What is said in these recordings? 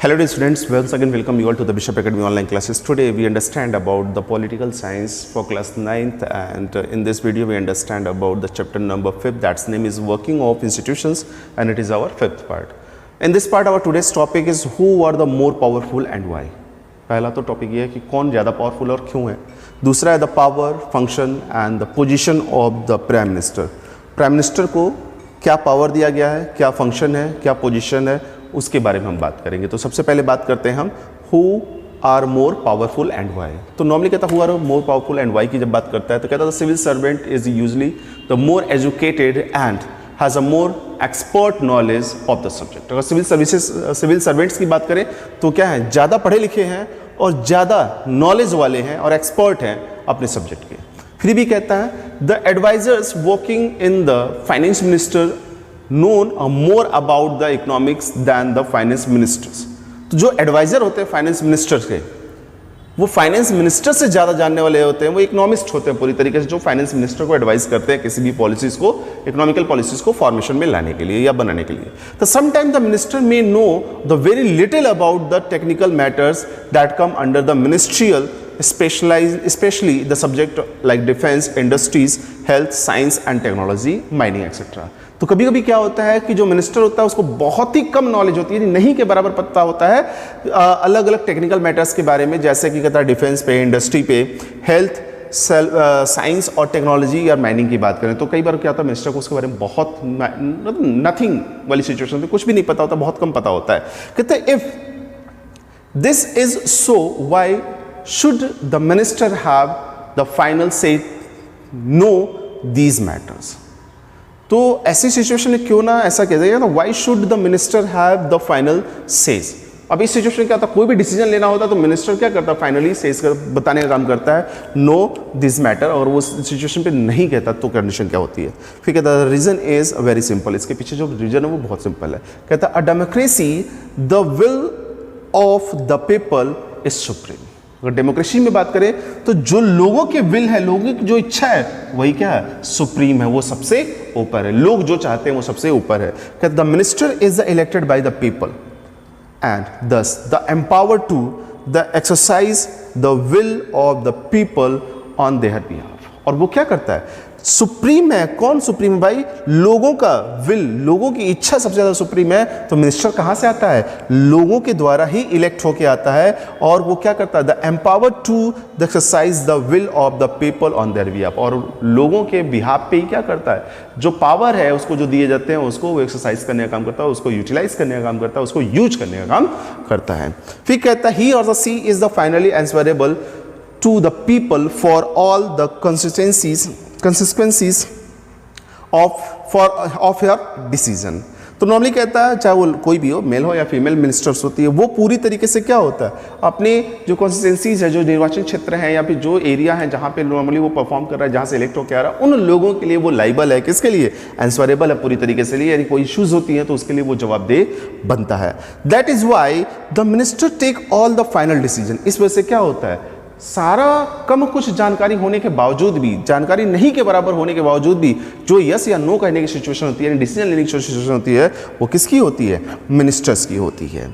Hello dear students, once again welcome you all to the Bishop Academy online classes. Today we understand about the political science for class 9th, and in this video we understand about the chapter number 5th, that's name is working of institutions, and it is our 5th part. In this part our today's topic is who are the more powerful and why. पहला तो topic ये है कि कौन ज़्यादा powerful और क्यों है. दूसरा है the power, function and the position of the prime minister. Prime minister को क्या पावर दिया गया है, क्या फंक्शन है, क्या पोजीशन है, उसके बारे में हम बात करेंगे. तो सबसे पहले बात करते हैं हम who are more powerful and why. तो नॉर्मली कहता who are more powerful and why की जब बात करता है तो कहता है civil servant is usually the more educated and has a more expert knowledge of the subject. अगर सिविल सर्वेंट्स की बात करें तो क्या है, ज़्यादा पढ़े लिखे हैं और ज़्यादा नॉलेज वाले हैं और एक्सपर्ट हैं अपने सब्जेक्ट के. फिर भी कहता है the advisers working in the finance minister known more about the economics than the finance ministers. तो जो एडवाइजर होते हैं फाइनेंस मिनिस्टर के, वो फाइनेंस मिनिस्टर से ज़्यादा जानने वाले होते हैं. वो इकोनॉमिस्ट होते हैं पूरी तरीके से, जो फाइनेंस मिनिस्टर को एडवाइस करते हैं किसी भी पॉलिसीज़ को, इकोनॉमिकल पॉलिसीज़ को फॉर्मेशन में लाने के लिए या बनाने के लिए. तो sometime the minister may know the very little about the technical matters that come under the ministerial especially the subject like defense, industries, health, science and technology, mining etc. तो कभी कभी क्या होता है कि जो मिनिस्टर होता है उसको बहुत ही कम नॉलेज होती है, नहीं के बराबर पता होता है अलग अलग टेक्निकल मैटर्स के बारे में, जैसे कि कहता है डिफेंस पे, इंडस्ट्री पे, हेल्थ, साइंस और टेक्नोलॉजी या माइनिंग की बात करें तो कई बार क्या होता है मिनिस्टर को उसके बारे में बहुत नथिंग वाली सिचुएशन पे कुछ भी नहीं पता होता, बहुत कम पता होता है. कहते हैं if this is so why should the minister have the final say know these matters. तो ऐसी सिचुएशन में क्यों ना ऐसा कह जाएगा, why should the minister have the final says. अब इस सिचुएशन में क्या होता है, कोई भी डिसीजन लेना होता है तो मिनिस्टर क्या करता है, फाइनली सेज कर बताने का काम करता है, नो दिस मैटर. और वो सिचुएशन पे नहीं कहता तो कंडीशन क्या होती है. फिर कहता है रीजन इज वेरी सिंपल. इसके पीछे जो रीजन है वो बहुत सिंपल है. कहता है अ democracy the will of the people is supreme. अगर डेमोक्रेसी में बात करें तो जो लोगों के विल है, लोगों की जो इच्छा है वही क्या है, सुप्रीम है, वो सबसे ऊपर है. लोग जो चाहते हैं वो सबसे ऊपर है. कहते the minister is the elected by the people and thus the empower to the exercise the will of the people on their behalf. और वो क्या करता है, सुप्रीम है. कौन सुप्रीम है भाई, लोगों का विल, लोगों की इच्छा सबसे ज्यादा सुप्रीम है. तो मिनिस्टर कहां से आता है, लोगों के द्वारा ही इलेक्ट होके आता है. और वो क्या करता है, the empower to the exercise the will of the people on their behalf. और लोगों के बिहाफ पे ही क्या करता है, जो पावर है उसको जो दिए जाते हैं उसको वो एक्सरसाइज करने का काम करता है, उसको यूटिलाइज करने का काम करता है, उसको यूज करने का काम करता है. फिर कहता है ही और द सी is the finally answerable to the people for all the consequences of your decision. तो नॉर्मली कहता है चाहे वो कोई भी हो, मेल हो या फीमेल मिनिस्टर्स होती है, वो पूरी तरीके से क्या होता है, अपने जो कॉन्स्टिट्यूंसीज है, जो निर्वाचन क्षेत्र है या फिर जो एरिया है जहाँ पे नॉर्मली वो परफॉर्म कर रहा है, जहाँ से इलेक्ट होकर आ रहा है, उन लोगों के लिए वो लाइबल है. किसके लिए, आंसरेबल है पूरी तरीके से लिए. यानी कोई इश्यूज होती हैं तो उसके लिए वो जवाबदेह बनता है. That is why the minister take all the final decision. इस वजह से क्या होता है, सारा कम कुछ जानकारी होने के बावजूद भी, जानकारी नहीं के बराबर होने के बावजूद भी जो यस या नो कहने की सिचुएशन होती है, डिसीजन लेने की सिचुएशन होती है, वो किसकी होती है, मिनिस्टर्स की होती है.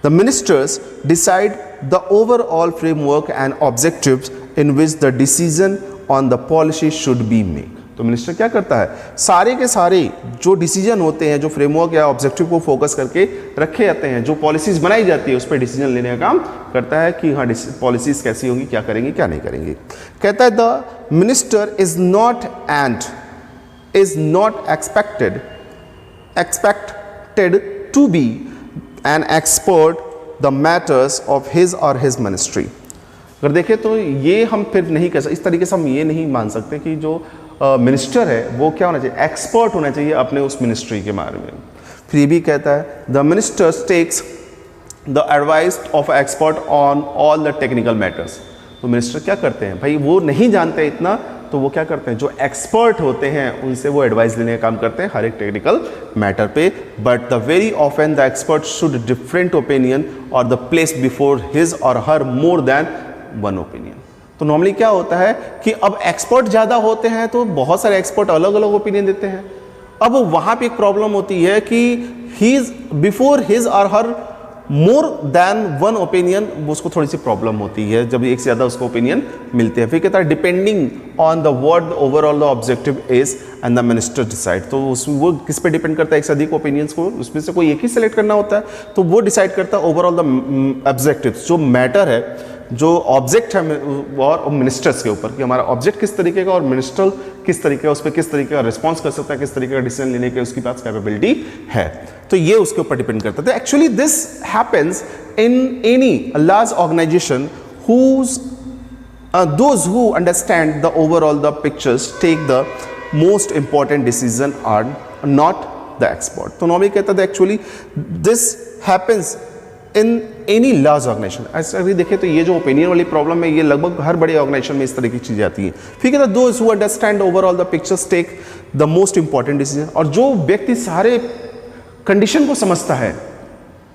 The ministers decide the overall framework and objectives in which the decision on the policy should be made. तो मिनिस्टर क्या करता है, सारे के सारे जो डिसीजन होते हैं, जो फ्रेमवर्क या ऑब्जेक्टिव को फोकस करके रखे जाते हैं, जो पॉलिसीज बनाई जाती है उस पर डिसीजन लेने का काम करता है कि हाँ पॉलिसीज कैसी होंगी, क्या करेंगे क्या नहीं करेंगे. कहता है the minister is not expected to be an expert the matters of his और हिज मिनिस्ट्री. अगर देखें तो ये हम फिर नहीं कर सकते, इस तरीके से हम ये नहीं मान सकते कि जो मिनिस्टर है वो क्या होना चाहिए, एक्सपर्ट होना चाहिए अपने उस मिनिस्ट्री के बारे में. फिर भी कहता है the minister takes the advice of expert on all the technical matters. तो मिनिस्टर क्या करते हैं भाई, वो नहीं जानते इतना तो वो क्या करते हैं, जो एक्सपर्ट होते हैं उनसे वो एडवाइस लेने का काम करते हैं हर एक टेक्निकल मैटर पे. But the very often the expert should different opinion और द प्लेस बिफोर हिज और हर मोर देन वन ओपिनियन. तो नॉर्मली क्या होता है कि अब एक्सपर्ट ज़्यादा होते हैं तो बहुत सारे एक्सपर्ट अलग अलग ओपिनियन देते हैं. अब वहाँ पे एक प्रॉब्लम होती है कि ही इज बिफोर हिज और हर मोर देन वन ओपिनियन, उसको थोड़ी सी प्रॉब्लम होती है जब एक से ज़्यादा उसको ओपिनियन मिलते हैं। फिर कहता है depending on the word overall the objective is and the minister decide, तो उसमें वो किस पे डिपेंड करता है, एक से अधिक ओपिनियंस को उसमें से कोई एक ही सेलेक्ट करना होता है, तो वो डिसाइड करता है ओवरऑल द ऑब्जेक्टिव, जो मैटर है, जो ऑब्जेक्ट है और मिनिस्टर्स के ऊपर, कि हमारा ऑब्जेक्ट किस तरीके का और मिनिस्टर किस तरीके का, उस पर किस तरीके का रिस्पॉन्स कर सकता है, किस तरीके का डिसीजन लेने की उसकी पास कैपेबिलिटी है, तो ये उसके ऊपर डिपेंड करता है। तो actually this happens in any large organization whose those who understand the overall the pictures take the most important decision are not the expert. तो नॉर्मली कहता है actually this happens in any large organization. ऐसा अगर देखें तो ये जो opinion वाली प्रॉब्लम है ये लगभग हर बड़े ऑर्गेनाइजेशन में इस तरह की चीज़ें आती हैं। फिर कहता है those who understand overall the pictures take the most important decision, और जो व्यक्ति सारे कंडीशन को समझता है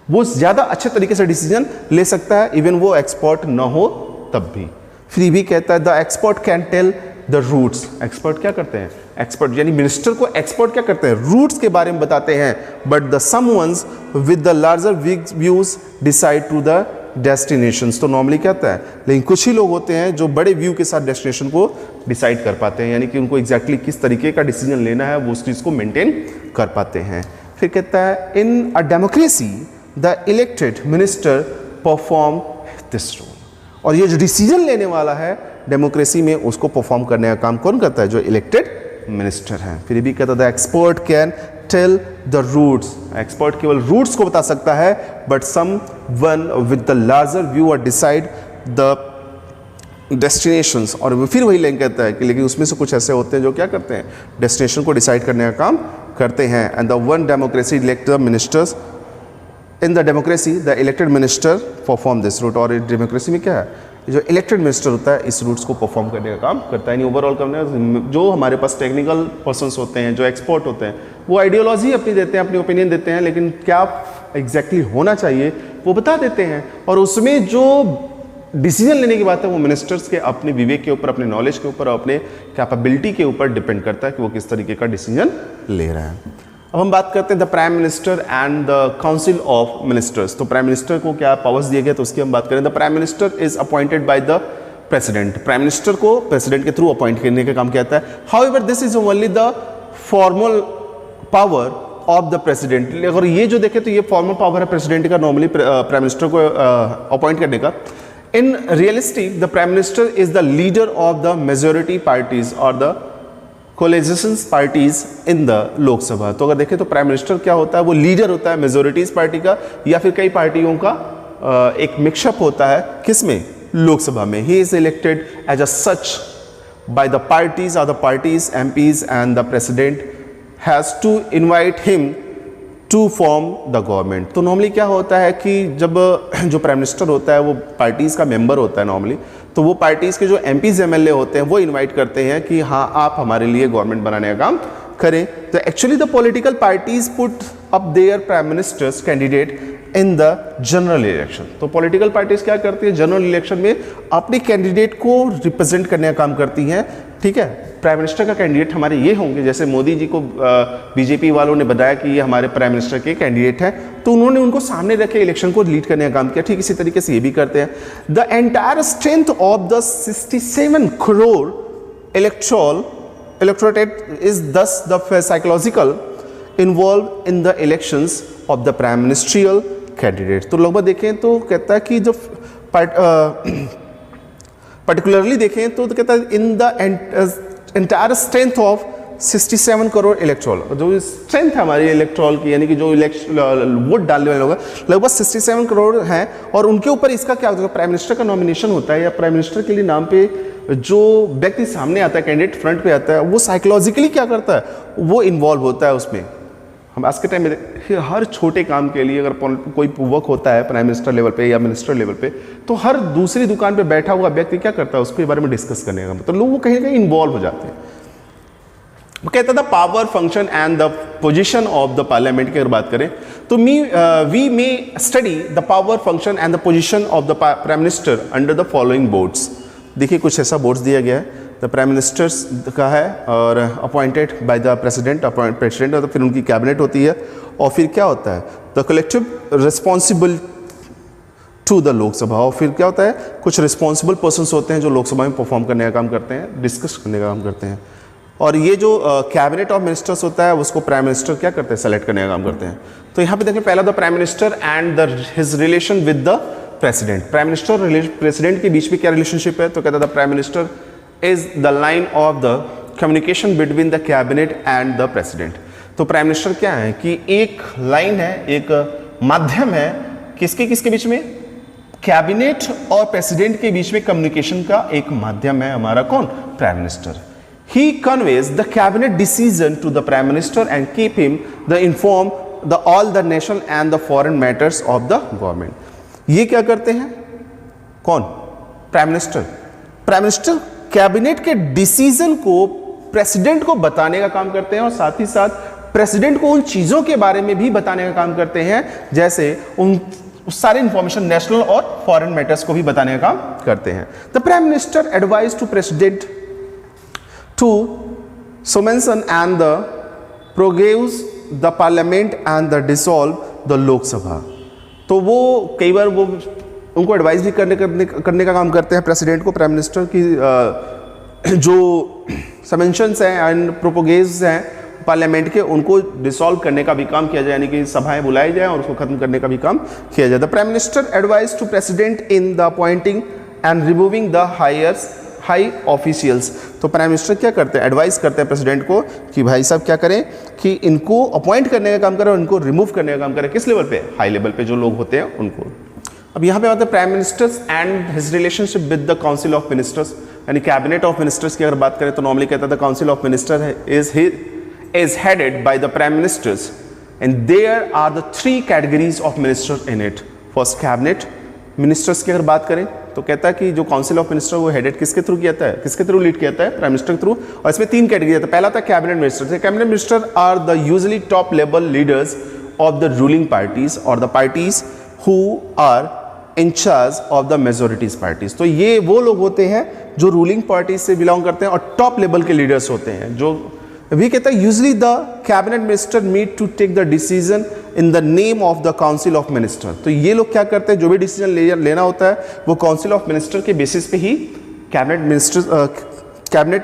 वो ज़्यादा अच्छे तरीके से डिसीजन ले सकता है, इवन वो एक्सपर्ट ना हो तब भी। फिर भी कहता है the expert can tell the routes, expert क्या करते हैं, एक्सपर्ट यानी मिनिस्टर को एक्सपर्ट क्या करते हैं, रूट्स के बारे में बताते हैं, but the some ones with the larger views decide to the destinations. तो नॉर्मली कहता है, लेकिन कुछ ही लोग होते हैं जो बड़े व्यू के साथ डेस्टिनेशन को डिसाइड कर पाते हैं, यानी कि उनको एग्जैक्टली किस तरीके का डिसीजन लेना है वो उस चीज़ को मेंटेन कर पाते हैं। फिर कहता है in a democracy the elected minister perform this role, और ये जो डिसीजन लेने वाला है डेमोक्रेसी में उसको परफॉर्म करने का काम कौन करता है, जो इलेक्टेड मिनिस्टर है। फिर भी कहता है expert can tell the routes, expert केवल रूट्स को बता सकता है, but some one with the larger view और डिसाइड द डेस्टिनेशंस, और फिर वही लाइन कहता है कि लेकिन उसमें से कुछ ऐसे होते हैं जो क्या करते हैं, डेस्टिनेशन को डिसाइड करने का काम करते हैं। And the one democracy elect the ministers, in the democracy the elected minister perform this route, और डेमोक्रेसी में क्या है, जो इलेक्टेड मिनिस्टर होता है इस रूट्स को परफॉर्म करने का काम करता है। यानी ओवरऑल करने जो हमारे पास टेक्निकल पर्सन्स होते हैं, जो एक्सपर्ट होते हैं, वो आइडियोलॉजी अपनी देते हैं, अपनी ओपिनियन देते हैं, लेकिन क्या एग्जैक्टली होना चाहिए वो बता देते हैं, और उसमें जो डिसीजन लेने की बात है वो मिनिस्टर्स के अपने विवेक के ऊपर, अपने नॉलेज के ऊपर और अपने कैपेबिलिटी के ऊपर डिपेंड करता है कि वो किस तरीके का डिसीजन ले रहा है। अब हम बात करते हैं the prime minister and the council of ministers. तो प्राइम मिनिस्टर को क्या पावर्स दिए गए तो उसकी हम बात करें। The prime minister is appointed by the president, prime minister को प्रेसिडेंट के थ्रू अपॉइंट करने का काम किया जाता है। However this is only the formal power of the president. अगर ये जो देखें तो ये फॉर्मल पावर है प्रेसिडेंट का नॉर्मली प्राइम मिनिस्टर को अपॉइंट करने का। In realistic the prime minister is the leader of the majority parties और the coalitions parties in the Lok Sabha. तो अगर देखें तो प्राइम मिनिस्टर क्या होता है, वो लीडर होता है मेजोरिटीज पार्टी का या फिर कई पार्टियों का एक मिक्सअप होता है, किसमें, लोकसभा में। He is elected as a such by the parties और the parties MPs and the president has to invite him to form the government. तो नॉर्मली क्या होता है कि जब जो प्राइम मिनिस्टर होता है वो पार्टीज का मेंबर होता है नॉर्मली, तो वो पार्टीज के जो एमपीज एमएलए होते हैं वो इनवाइट करते हैं कि हाँ आप हमारे लिए गवर्नमेंट बनाने का काम करें। तो actually the political parties put up their prime ministers candidate in the general election. तो पॉलिटिकल पार्टीज क्या करती है, जनरल इलेक्शन में अपने कैंडिडेट को रिप्रेजेंट करने का काम करती हैं। ठीक है, प्राइम मिनिस्टर का कैंडिडेट हमारे ये होंगे, जैसे मोदी जी को बीजेपी वालों ने बताया कि ये हमारे प्राइम मिनिस्टर के कैंडिडेट हैं, तो उन्होंने उनको सामने रखे इलेक्शन को लीड करने का काम किया। ठीक इसी तरीके से ये भी करते हैं। The entire strength of the 67 crore electorate is thus the psychological involve in the elections of the prime ministerial candidate. तो लगभग देखें तो कहता है कि जब पर्टिकुलरली देखें तो कहता है in the entire strength of 67 crore electoral, जो स्ट्रेंथ है हमारी इलेक्ट्रॉल की, यानी कि जो वोट डालने वाले लोग लगभग 67 करोड़ हैं, और उनके ऊपर इसका क्या होता है, प्राइम मिनिस्टर का नॉमिनेशन होता है या प्राइम मिनिस्टर के लिए नाम पे जो व्यक्ति सामने आता है, कैंडिडेट फ्रंट पे आता है, वो साइकोलॉजिकली क्या करता है, वो इन्वॉल्व होता है उसमें। हम आज के टाइम में हर छोटे काम के लिए अगर कोई वर्क होता है प्राइम मिनिस्टर लेवल पे या मिनिस्टर लेवल पे, तो हर दूसरी दुकान पे बैठा हुआ व्यक्ति क्या करता है, उसके बारे में डिस्कस करने का, मतलब लोग वो कहीं ना कहीं इन्वॉल्व हो जाते हैं। वो कहता था power function and the position of the parliament की अगर बात करें तो we may study the power function and the position of the prime minister under the following boards. देखिए कुछ ऐसा बोर्ड्स दिया गया है, द प्राइम मिनिस्टर्स का है और appointed by the president, president और फिर उनकी कैबिनेट होती है, और फिर क्या होता है the collective to the Lok Sabha. और फिर क्या होता है, कुछ रिस्पॉन्सिबल पर्सन्स होते हैं जो लोकसभा में परफॉर्म करने का काम करते हैं, डिस्कस करने का काम करते हैं। और ये जो कैबिनेट ऑफ मिनिस्टर्स होता है उसको प्राइम मिनिस्टर क्या करते हैं, सेलेक्ट करने का काम करते हैं। तो यहाँ पे देखें पहला the prime minister and his relation with the president. Prime minister और प्रेसिडेंट के बीच में क्या रिलेशनशिप है, तो कहता है the prime minister is the line of the communication between the cabinet and the president. तो प्राइम मिनिस्टर क्या है कि एक लाइन है, एक माध्यम है किसके किसके बीच में, कैबिनेट और प्रेसिडेंट के बीच में कम्युनिकेशन का एक माध्यम है हमारा कौन, prime minister. He conveys the cabinet decision to the prime minister and keep him the inform all the national and the foreign matters of the government। ये क्या करते हैं, कौन, prime minister. Prime minister cabinet के decision को president को बताने का काम करते हैं और साथ ही साथ प्रेसिडेंट को उन चीजों के बारे में भी बताने का काम करते हैं, जैसे उन सारे इंफॉर्मेशन नेशनल और फॉरेन मैटर्स को भी बताने का काम करते हैं। The prime minister advise to president to summon and the prorogues the parliament and the dissolve the Lok Sabha। तो वो कई बार वो उनको एडवाइस भी करने का काम करते हैं प्रेसिडेंट को, प्राइम मिनिस्टर की जो सबमेंशंस हैं एंड प्रोपोगेज हैं पार्लियामेंट के, उनको डिसॉल्व करने का भी काम किया जाए, यानी कि सभाएं बुलाई जाए और उसको खत्म करने का भी काम किया जाए। The prime minister advise to president in the appointing and removing the high officials. तो प्राइम मिनिस्टर क्या करते हैं, एडवाइस करते हैं प्रेसिडेंट को कि भाई साहब क्या करें कि इनको अपॉइंट करने का काम करें और इनको रिमूव करने का काम करें, किस लेवल पे, हाई लेवल पे जो लोग होते हैं उनको। अब यहाँ पे आते हैं prime ministers and his relationship with the council of ministers, यानी कैबिनेट ऑफ मिनिस्टर्स की अगर बात करें तो नॉर्मली कहता है the council of minister is headed by the prime ministers and there are the three categories of ministers in it। First cabinet ministers की अगर बात करें तो कहता है कि जो काउंसिल ऑफ मिनिस्टर वो हेडेड किसके थ्रू किया है, किसके थ्रू लीड किया है, प्राइम मिनिस्टर के थ्रू। और इसमें तीन कैटेगरी आता है। पहला था cabinet minister. Cabinet minister are the usually top level leaders of the ruling parties और the parties who are in charge of the majorities parties. तो ये वो लोग होते हैं जो रूलिंग पार्टीज से बिलोंग करते हैं और टॉप लेवल के लीडर्स होते हैं। जो भी कहता है usually the cabinet minister meet to take the decision in the name of the council of minister. तो ये लोग क्या करते हैं, जो भी डिसीजन लेना होता है वो काउंसिल ऑफ मिनिस्टर के बेसिस पे ही कैबिनेट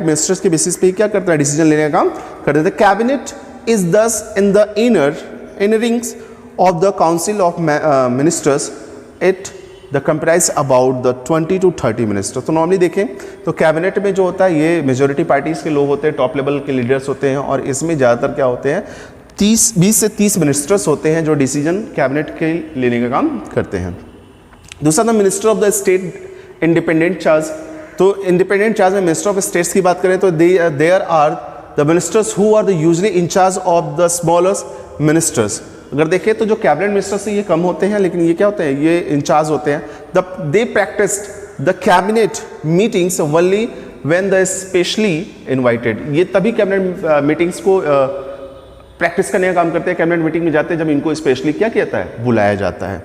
मिनिस्टर्स के बेसिस पे ही क्या करते हैं, डिसीजन लेने का काम करते हैं। Cabinet is thus in the inner rings of the council of ministers it the comprise about the 20 to 30 minister. तो नॉर्मली देखें तो कैबिनेट में जो होता है ये मेजोरिटी पार्टीज के लोग होते हैं, टॉप लेवल के लीडर्स होते हैं और इसमें ज़्यादातर क्या होते हैं 20 से 30 मिनिस्टर्स होते हैं जो डिसीजन कैबिनेट के लेने का काम करते हैं। दूसरा था minister of the state independent charge. तो इंडिपेंडेंट चार्ज में मिनिस्टर ऑफ स्टेट्स की बात करें तो there are the ministers who are the usually in charge of the smallest ministers. अगर देखें तो जो कैबिनेट मिनिस्टर से ये कम होते हैं, लेकिन ये क्या होते हैं, ये इंचार्ज होते हैं। They practised the cabinet meetings only when the specially invited. ये तभी कैबिनेट मीटिंग्स को प्रैक्टिस करने का काम करते हैं, कैबिनेट मीटिंग में जाते हैं जब इनको स्पेशली क्या किया जाता है, बुलाया जाता है।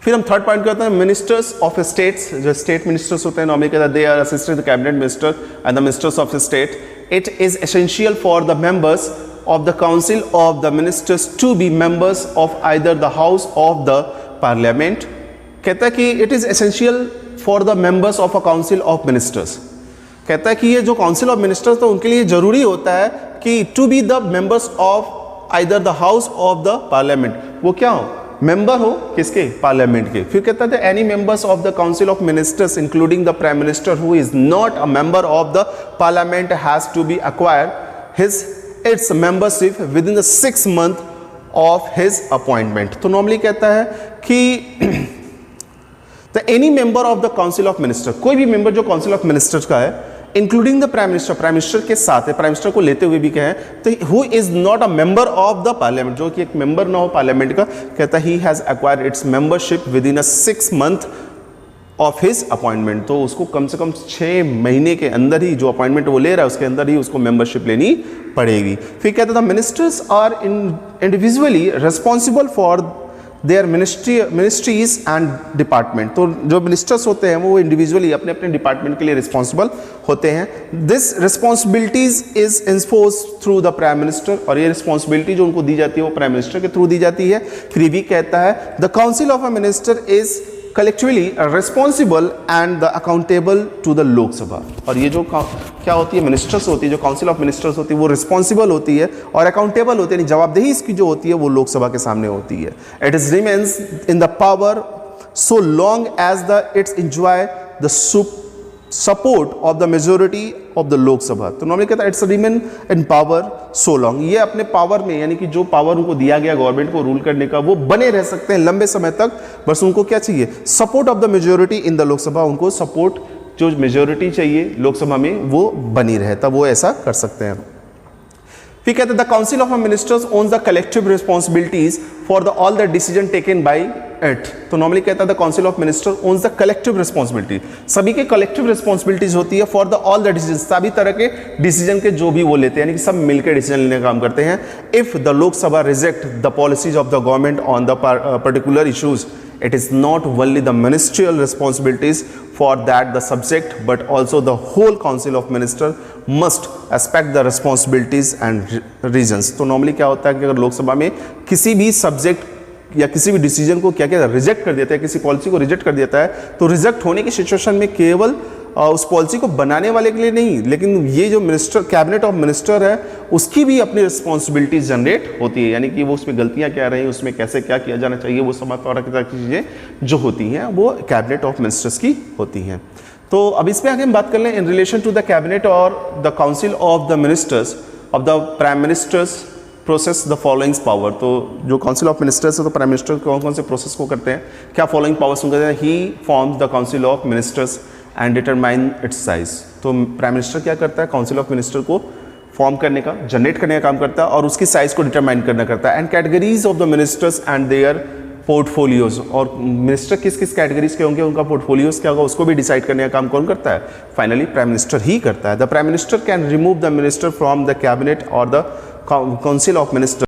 फिर हम थर्ड पॉइंट क्या होता है, मिनिस्टर्स ऑफ स्टेट्स। जो स्टेट मिनिस्टर्स होते हैं नॉर्मली कहता है they are assistant the cabinet minister and the ministers of state. It is essential for the members of the council of the ministers to be members of either the house of the parliament। कहता है कि it is essential for the members of a council of ministers। कहता है कि ये जो council of ministers तो उनके लिए जरूरी होता है कि to be the members of either the house of the parliament। वो क्या हो, मेंबर हो किसके, पार्लियामेंट के। फिर कहता है any members of the council of ministers including the prime minister who is not a member of the parliament has to be acquire his its membership within the 6 month of his appointment। तो normally कहता है कि the any member of the council of minister, कोई भी member जो council of ministers का है including the prime minister, prime minister के साथ है, प्राइम मिनिस्टर को लेते हुए भी कहें तो who is not a member of the parliament, जो कि एक मेंबर ना हो पार्लियामेंट का, कहता he has acquired it's membership with in a 6 month of his appointment. तो उसको कम से कम 6 महीने के अंदर ही जो अपॉइंटमेंट वो ले रहा है उसके अंदर ही उसको मेंबरशिप लेनी पड़ेगी। फिर कहता था ministers are individually responsible for their ministries and department. तो जो मिनिस्टर्स होते हैं वो इंडिविजुअली अपने अपने डिपार्टमेंट के लिए रिस्पॉन्सिबल होते हैं। This responsibilities is enforce through the prime minister, और ये रिस्पॉन्सिबिलिटी जो उनको दी जाती है वो प्राइम मिनिस्टर के थ्रू दी जाती है। फिर ये भी कहता है the council of a minister is collectively responsible and the accountable to the लोक सभा। और ये जो क्या होती है, मिनिस्टर्स होती है, जो काउंसिल ऑफ मिनिस्टर्स होती है वो रिस्पॉन्सिबल होती है और अकाउंटेबल होती है, जवाबदेही इसकी जो होती है वो लोकसभा के सामने होती है। It is remains in the power so long as the its enjoy the support of the majority of the Lok Sabha. तो नॉर्मली कहता है it's remain in power so long, ये अपने पावर में यानी कि जो पावर उनको दिया गया गवर्नमेंट को रूल करने का वो बने रह सकते हैं लंबे समय तक, बस उनको क्या चाहिए, support of the majority in the Lok Sabha, उनको सपोर्ट जो मेजोरिटी चाहिए लोकसभा में वो बनी रहे, तब वो ऐसा कर सकते हैं। फिर कहते हैं the council of ministers owns the collective responsibilities for the all the decision taken by it. तो नॉर्मली कहता है the council of minister owns the collective responsibility, सभी के कलेक्टिव रिस्पॉन्सिबिलिटीज होती है for the all the decision, सभी तरह के डिसीजन के जो भी वो लेते हैं, यानी कि सब मिलकर डिसीजन लेने का काम करते हैं। If the Lok Sabha reject the policies of the government on the particular issues, it is not only the ministerial responsibilities for that the subject but also the whole council of minister must respect the responsibilities and reasons। तो normally क्या होता है कि अगर लोकसभा में किसी भी subject या किसी भी डिसीजन को क्या क्या रिजेक्ट कर देता है, किसी पॉलिसी को रिजेक्ट कर देता है, तो रिजेक्ट होने की सिचुएशन में केवल उस पॉलिसी को बनाने वाले के लिए नहीं, लेकिन ये जो मिनिस्टर कैबिनेट ऑफ मिनिस्टर है उसकी भी अपनी रिस्पॉन्सिबिलिटी जनरेट होती है, यानी कि वो उसमें गलतियां क्या रही, उसमें कैसे क्या किया जाना चाहिए, वो सब तरह की चीज़ें जो होती हैं वो कैबिनेट ऑफ मिनिस्टर्स की होती हैं। तो अब इस पर आगे हम बात कर लें in relation to the cabinet और the council of the ministers of the prime ministers process the following power. तो जो काउंसिल ऑफ मिनिस्टर्स है तो प्राइम मिनिस्टर कौन कौन से प्रोसेस को करते हैं, क्या फॉलोइंग पावर्स उनको कहते हैं, he forms the council of ministers and determine its size. तो प्राइम मिनिस्टर क्या करता है, काउंसिल ऑफ मिनिस्टर को फॉर्म करने का, जनरेट करने का काम करता है और उसकी साइज को डिटरमाइन करना करता है। And categories of the ministers and their portfolios, और मिनिस्टर किस किस कैटेगरीज के होंगे, उनका पोर्टफोलियोज क्या होगा उसको भी डिसाइड करने का काम कौन करता है, फाइनली प्राइम मिनिस्टर ही करता है। The prime minister can remove the minister from the cabinet और द काउंसिल ऑफ मिनिस्टर